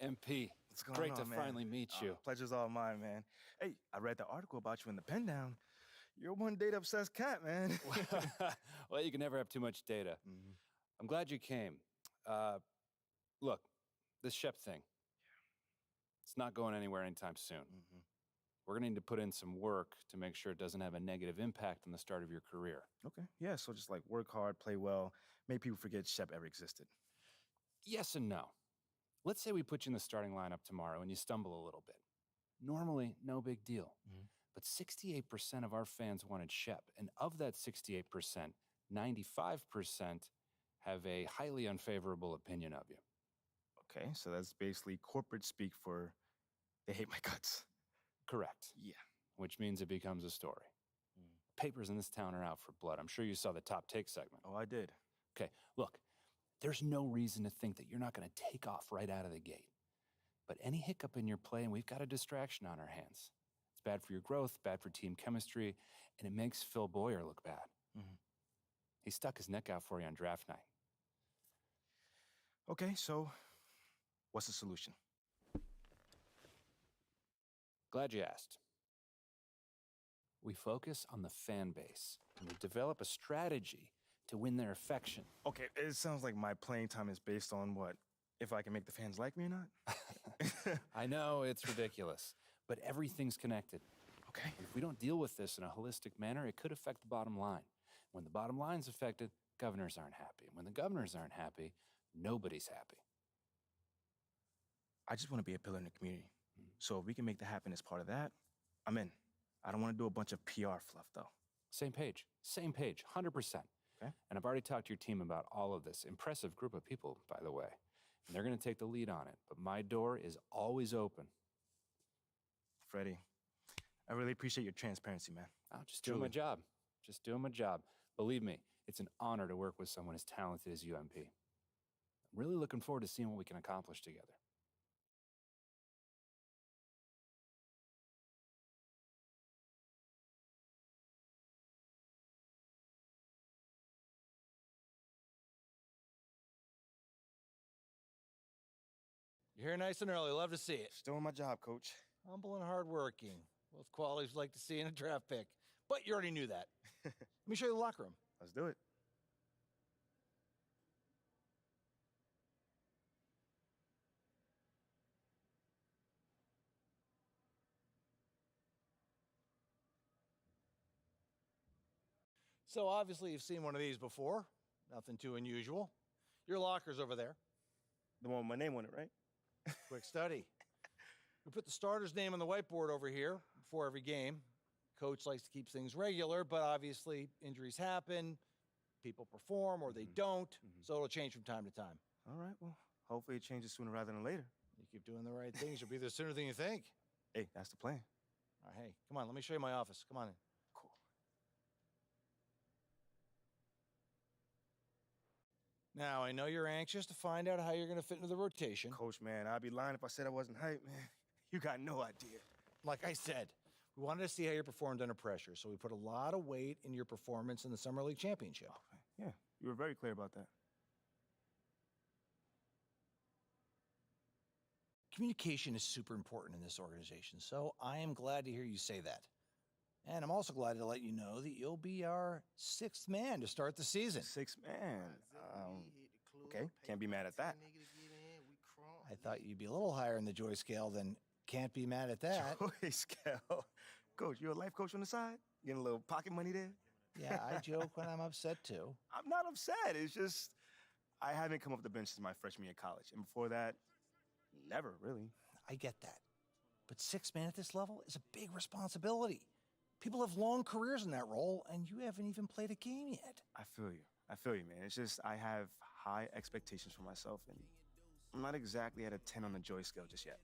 MP, What's going great on, to man? finally meet you. Pleasure's all mine, man. Hey, I read the article about you in the Pen Down. You're one data-obsessed cat, man. Well, you can never have too much data. I'm glad you came. Look, this Shep thing, it's not going anywhere anytime soon. We're gonna need to put in some work to make sure it doesn't have a negative impact on the start of your career. Okay, yeah, so just like work hard, play well, make people forget Shep ever existed. Yes and no. Let's say we put you in the starting lineup tomorrow and you stumble a little bit. Normally, no big deal. But 68% of our fans wanted Shep, and of that 68%, 95% have a highly unfavorable opinion of you. Okay, so that's basically corporate speak for they hate my guts. Correct. Yeah. Which means it becomes a story. Papers in this town are out for blood. I'm sure you saw the top take segment. Oh, I did. Okay, look, there's no reason to think that you're not going to take off right out of the gate. But any hiccup in your play, and we've got a distraction on our hands. It's bad for your growth, bad for team chemistry, and it makes Phil Boyer look bad. He stuck his neck out for you on draft night. Okay, so what's the solution? Glad you asked. We focus on the fan base, and we develop a strategy to win their affection. Okay, it sounds like my playing time is based on what? If I can make the fans like me or not? I know, it's ridiculous, but everything's connected. Okay. If we don't deal with this in a holistic manner, it could affect the bottom line. When the bottom line's affected, governors aren't happy. When the governors aren't happy, nobody's happy. I just want to be a pillar in the community. So if we can make that happen as part of that, I'm in. I don't want to do a bunch of PR fluff, though. Same page, 100%. Okay. And I've already talked to your team about all of this. Impressive group of people, by the way. And they're going to take the lead on it, but my door is always open. Freddie, I really appreciate your transparency, man. I'm just doing my job. Just doing my job. Believe me, it's an honor to work with someone as talented as you, MP. I'm really looking forward to seeing what we can accomplish together. You're here nice and early. Love to see it. Just doing my job, Coach. Humble and hardworking. Both qualities we'd like to see in a draft pick. But you already knew that. Let me show you the locker room. Let's do it. So obviously you've seen one of these before. Nothing too unusual. Your locker's over there. The one with my name on it, right? Quick study. We put the starter's name on the whiteboard over here before every game. Coach likes to keep things regular, but obviously injuries happen, people perform or they don't, so it'll change from time to time. All right, well, hopefully it changes sooner rather than later. You keep doing the right things, you'll be there sooner than you think. Hey, that's the plan. All right, hey, come on, let me show you my office. Come on in. Cool. Now, I know you're anxious to find out how you're going to fit into the rotation. Coach, man, I'd be lying if I said I wasn't hyped, man. You got no idea. Like I said, we wanted to see how you performed under pressure, so we put a lot of weight in your performance in the Summer League Championship. Okay. Yeah, you were very clear about that. Communication is super important in this organization, so I am glad to hear you say that. And I'm also glad to let you know that you'll be our 6th man to start the season. 6 man. Okay, can't be mad at that. I thought you'd be a little higher in the joy scale than can't be mad at that. Joy scale. Coach, you a life coach on the side? Getting a little pocket money there? Yeah, I joke when I'm upset too. I'm not upset. It's just I haven't come off the bench since my freshman year of college. And before that, never really. I get that. But 6 man at this level is a big responsibility. People have long careers in that role, and you haven't even played a game yet. I feel you. I feel you, man. It's just I have high expectations for myself, and I'm not exactly at a 10 on the joy scale just yet.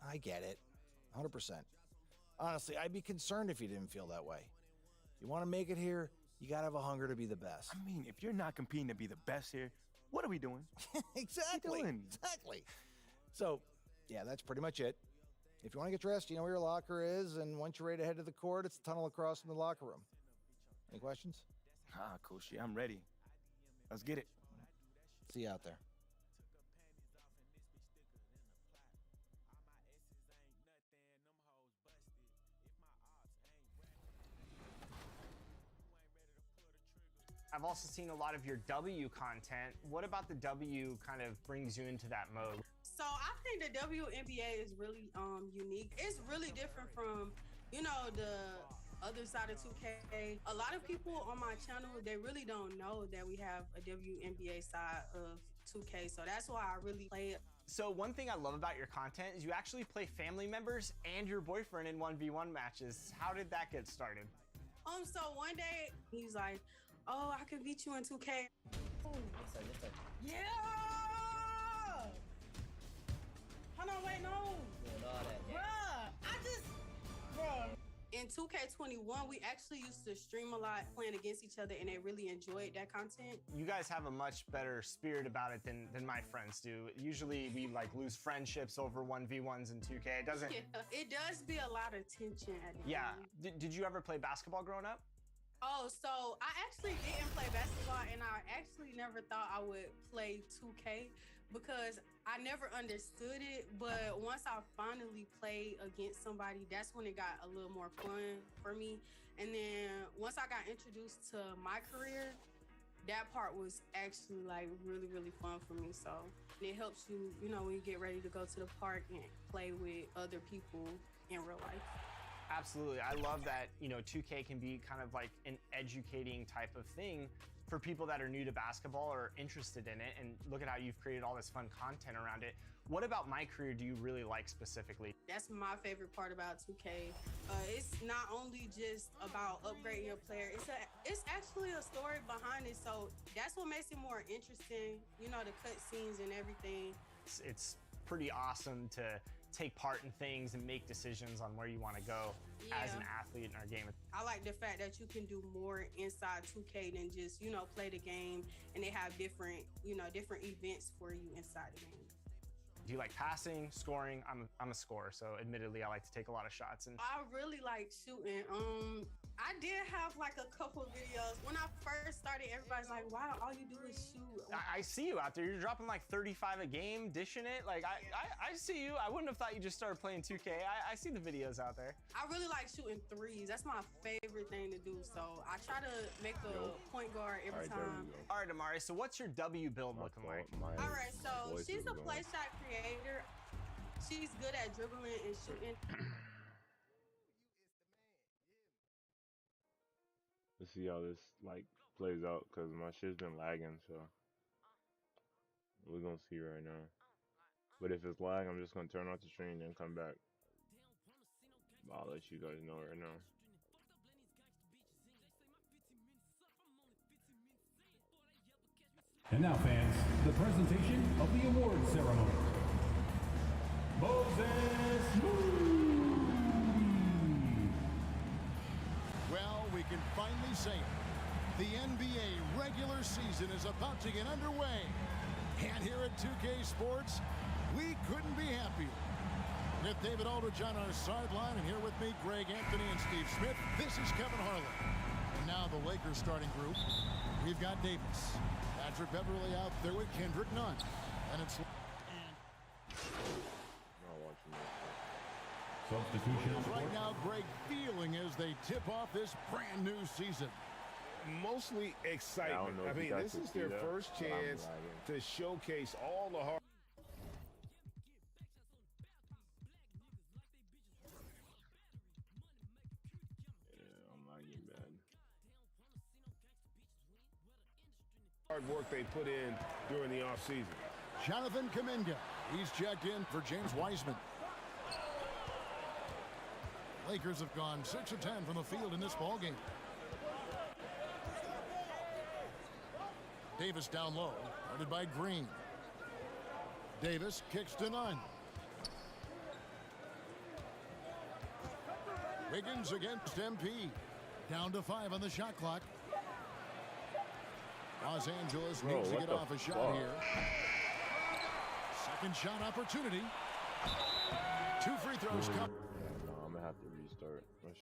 I get it, 100%. Honestly, I'd be concerned if you didn't feel that way. If you want to make it here, you got to have a hunger to be the best. I mean, if you're not competing to be the best here, what are we doing? Exactly. What are you doing? Exactly. So, yeah, that's pretty much it. If you want to get dressed, you know where your locker is, and once you're ready to head to the court, it's the tunnel across from the locker room. Any questions? Coach, yeah, I'm ready. Let's get it. See you out there. I've also seen a lot of your W content. What about the W kind of brings you into that mode? So I think the WNBA is really unique. It's really different from, you know, the other side of 2K. A lot of people on my channel, they really don't know that we have a WNBA side of 2K. So that's why I really play it. So one thing I love about your content is you actually play family members and your boyfriend in 1v1 matches. How did that get started? So one day he's like, "Oh, I can beat you in 2K." Yeah! Hold on, wait, no. Bruh, bruh. In 2K21, we actually used to stream a lot playing against each other, and they really enjoyed that content. You guys have a much better spirit about it than my friends do. Usually we like lose friendships over 1v1s in 2K. It doesn't. Yeah, it does be a lot of tension at the Yeah. end. Did you ever play basketball growing up? Oh, so I actually didn't play basketball, and I actually never thought I would play 2K because I never understood it. But once I finally played against somebody, that's when it got a little more fun for me. And then once I got introduced to my career, that part was actually like really, really fun for me. So it helps you, you know, when you get ready to go to the park and play with other people in real life. Absolutely. I love that, you know, 2K can be kind of like an educating type of thing for people that are new to basketball or interested in it. And look at how you've created all this fun content around it. What about my career do you really like specifically? That's my favorite part about 2K. It's not only just about upgrading your player, it's actually a story behind it. So that's what makes it more interesting, you know, the cutscenes and everything. It's pretty awesome to take part in things and make decisions on where you want to go as an athlete in our game. I like the fact that you can do more inside 2K than just, you know, play the game, and they have different, you know, different events for you inside the game. Do you like passing, scoring? I'm a scorer, so admittedly I like to take a lot of shots. And I really like shooting. I did have like a couple of videos. When I first started, everybody's like, "Wow, all you do is shoot." I see you out there. You're dropping like 35 a game, dishing it. Like I see you. I wouldn't have thought you just started playing 2K. I see the videos out there. I really like shooting threes. That's my favorite thing to do. So I try to make a point guard every time. All right, Amari, so what's your W build looking like? All right, so she's a play shot creator. She's good at dribbling and shooting. Let's see how this like plays out because my shit's been lagging, so we're gonna see right now. But if it's lag, I'm just gonna turn off the stream and come back. I'll let you guys know right now. And now, fans, the presentation of the award ceremony. Moses Moody. Well, we can finally say it. The NBA regular season is about to get underway. And here at 2K Sports, we couldn't be happier. With David Aldridge on our sideline, and here with me, Greg Anthony and Steve Smith, this is Kevin Harlan. And now the Lakers starting group. We've got Davis, Patrick Beverly out there with Kendrick Nunn. And it's... Substitution. Right now, Greg feeling as they tip off this brand new season. Mostly excitement. I mean, this is their first chance to showcase all the hard. Yeah, I'm lagging bad. Hard work they put in during the offseason. Jonathan Kuminga. He's checked in for James Wiseman. Lakers have gone 6 of 10 from the field in this ballgame. Davis down low, guarded by Green. Davis kicks to Nunn. Wiggins against MP. Down to 5 on the shot clock. Los Angeles needs to get off a shot here. Second shot opportunity. 2 free throws come. No, I'm gonna have to restart.